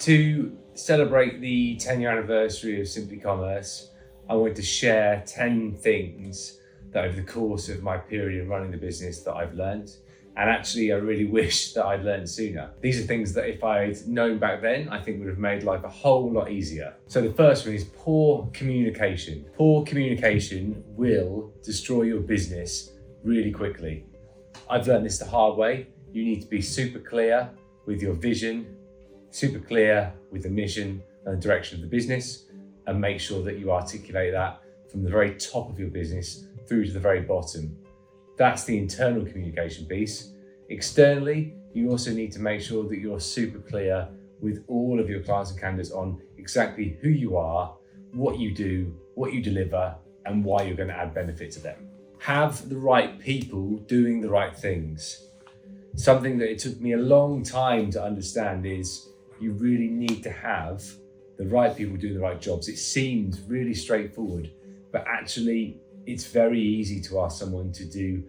To celebrate the 10-year anniversary of Simply Commerce, I wanted to share 10 things that over the course of my period in running the business that I've learned. And actually, I really wish that I'd learned sooner. These are things that if I'd known back then, I think would have made life a whole lot easier. So the first one is poor communication. Poor communication will destroy your business really quickly. I've learned this the hard way. You need to be super clear with your vision, super clear with the mission and the direction of the business, and make sure that you articulate that from the very top of your business through to the very bottom. That's the internal communication piece. Externally, you also need to make sure that you're super clear with all of your clients and candidates on exactly who you are, what you do, what you deliver, and why you're going to add benefit to them. Have the right people doing the right things. Something that it took me a long time to understand is you really need to have the right people doing the right jobs. It seems really straightforward, but actually it's very easy to ask someone to do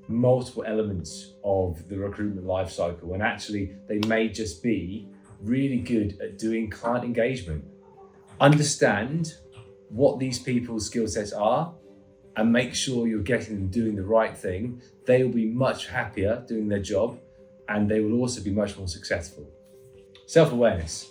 multiple elements of the recruitment life cycle when actually they may just be really good at doing client engagement. Understand what these people's skill sets are and make sure you're getting them doing the right thing. They will be much happier doing their job and they will also be much more successful. Self-awareness,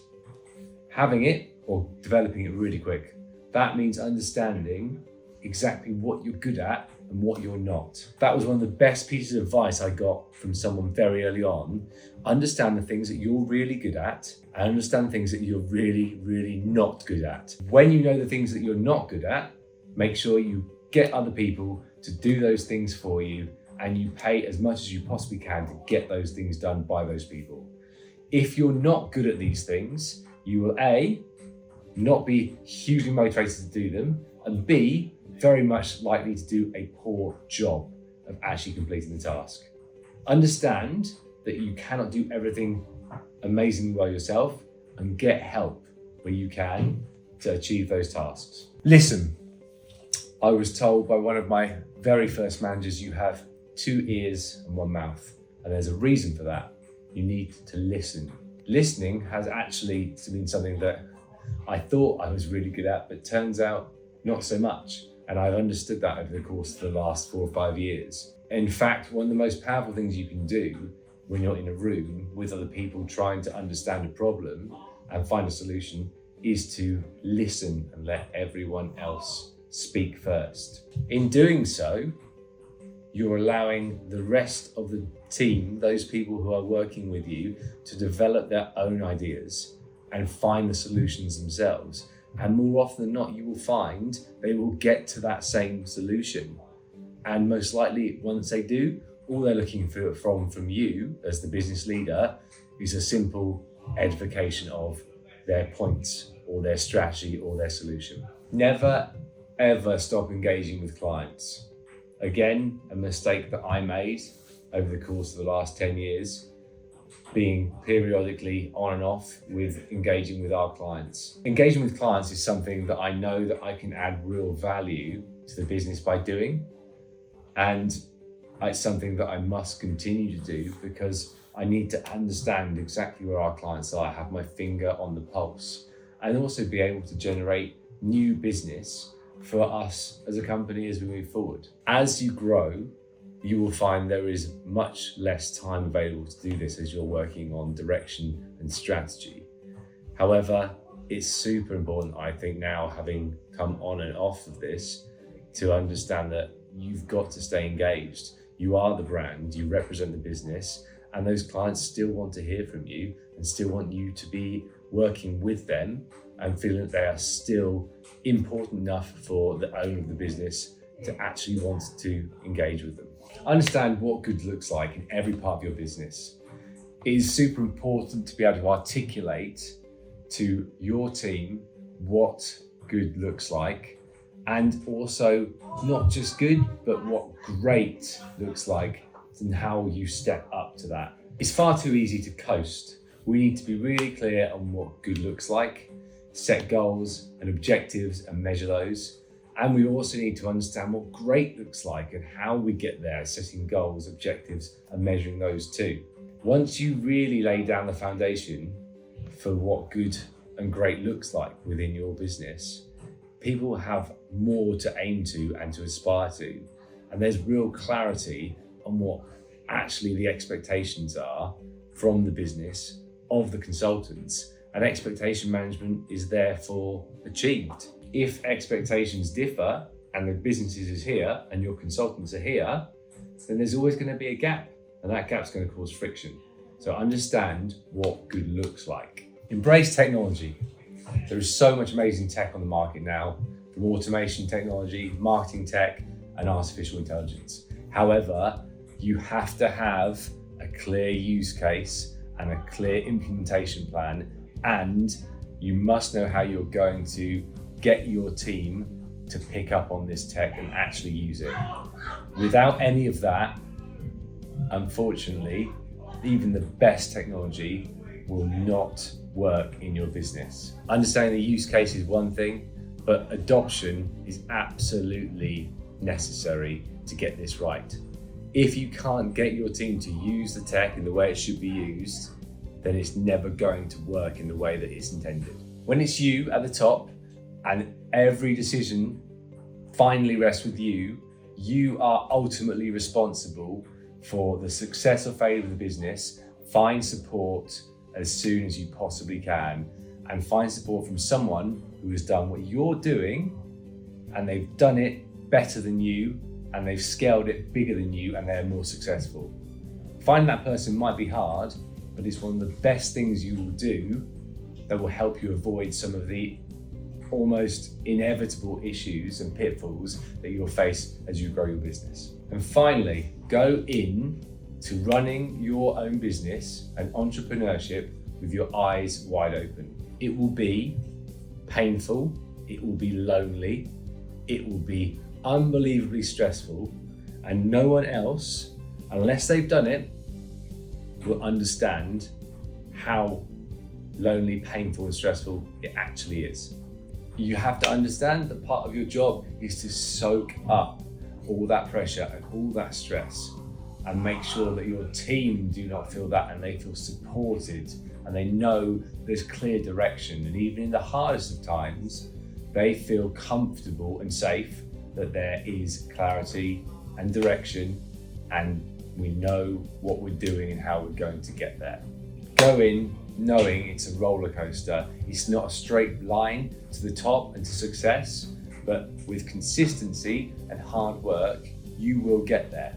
having it or developing it really quick. That means understanding exactly what you're good at and what you're not. That was one of the best pieces of advice I got from someone very early on. Understand the things that you're really good at and understand things that you're really, really not good at. When you know the things that you're not good at, make sure you get other people to do those things for you and you pay as much as you possibly can to get those things done by those people. If you're not good at these things, you will A, not be hugely motivated to do them, and B, very much likely to do a poor job of actually completing the task. Understand that you cannot do everything amazingly well yourself and get help where you can to achieve those tasks. Listen, I was told by one of my very first managers, you have 2 ears and 1 mouth. And there's a reason for that. You need to listen. Listening has actually been something that I thought I was really good at, but turns out not so much. And I've understood that over the course of the last 4 or 5 years. In fact, one of the most powerful things you can do when you're in a room with other people trying to understand a problem and find a solution is to listen and let everyone else speak first. In doing so, you're allowing the rest of the team, those people who are working with you, to develop their own ideas and find the solutions themselves. And more often than not, you will find they will get to that same solution. And most likely, once they do, all they're looking for from you as the business leader is a simple edification of their points or their strategy or their solution. Never, ever stop engaging with clients. Again, a mistake that I made over the course of the last 10 years, being periodically on and off with engaging with our clients. Engaging with clients is something that I know that I can add real value to the business by doing. And it's something that I must continue to do because I need to understand exactly where our clients are, have my finger on the pulse, and also be able to generate new business for us as a company as we move forward. As you grow, you will find there is much less time available to do this as you're working on direction and strategy. However, it's super important, I think now, having come on and off of this, to understand that you've got to stay engaged. You are the brand, you represent the business, and those clients still want to hear from you and still want you to be working with them and feeling that they are still important enough for the owner of the business to actually want to engage with them. Understand what good looks like in every part of your business. It is super important to be able to articulate to your team what good looks like, and also not just good, but what great looks like and how you step up to that. It's far too easy to coast. We need to be really clear on what good looks like, set goals and objectives and measure those. And we also need to understand what great looks like and how we get there, setting goals, objectives, and measuring those too. Once you really lay down the foundation for what good and great looks like within your business, people have more to aim to and to aspire to. And there's real clarity on what actually the expectations are from the business of the consultants. And expectation management is therefore achieved. If expectations differ and the business is here and your consultants are here, then there's always going to be a gap, and that gap's going to cause friction. So understand what good looks like. Embrace technology. There is so much amazing tech on the market now, from automation technology, marketing tech, and artificial intelligence. However, you have to have a clear use case and a clear implementation plan, and you must know how you're going to get your team to pick up on this tech and actually use it. Without any of that, unfortunately, even the best technology will not work in your business. Understanding the use case is one thing, but adoption is absolutely necessary to get this right. If you can't get your team to use the tech in the way it should be used, then it's never going to work in the way that it's intended. When it's you at the top and every decision finally rests with you, you are ultimately responsible for the success or failure of the business. Find support as soon as you possibly can, and find support from someone who has done what you're doing and they've done it better than you, and they've scaled it bigger than you, and they're more successful. Finding that person might be hard, but it's one of the best things you will do that will help you avoid some of the almost inevitable issues and pitfalls that you'll face as you grow your business. And finally, go in to running your own business and entrepreneurship with your eyes wide open. It will be painful, it will be lonely, it will be unbelievably stressful, and no one else, unless they've done it, will understand how lonely, painful, and stressful it actually is. You have to understand that part of your job is to soak up all that pressure and all that stress, and make sure that your team do not feel that, and they feel supported and they know there's clear direction. And even in the hardest of times, they feel comfortable and safe that there is clarity and direction, and we know what we're doing and how we're going to get there. Go in knowing it's a roller coaster. It's not a straight line to the top and to success, but with consistency and hard work, you will get there.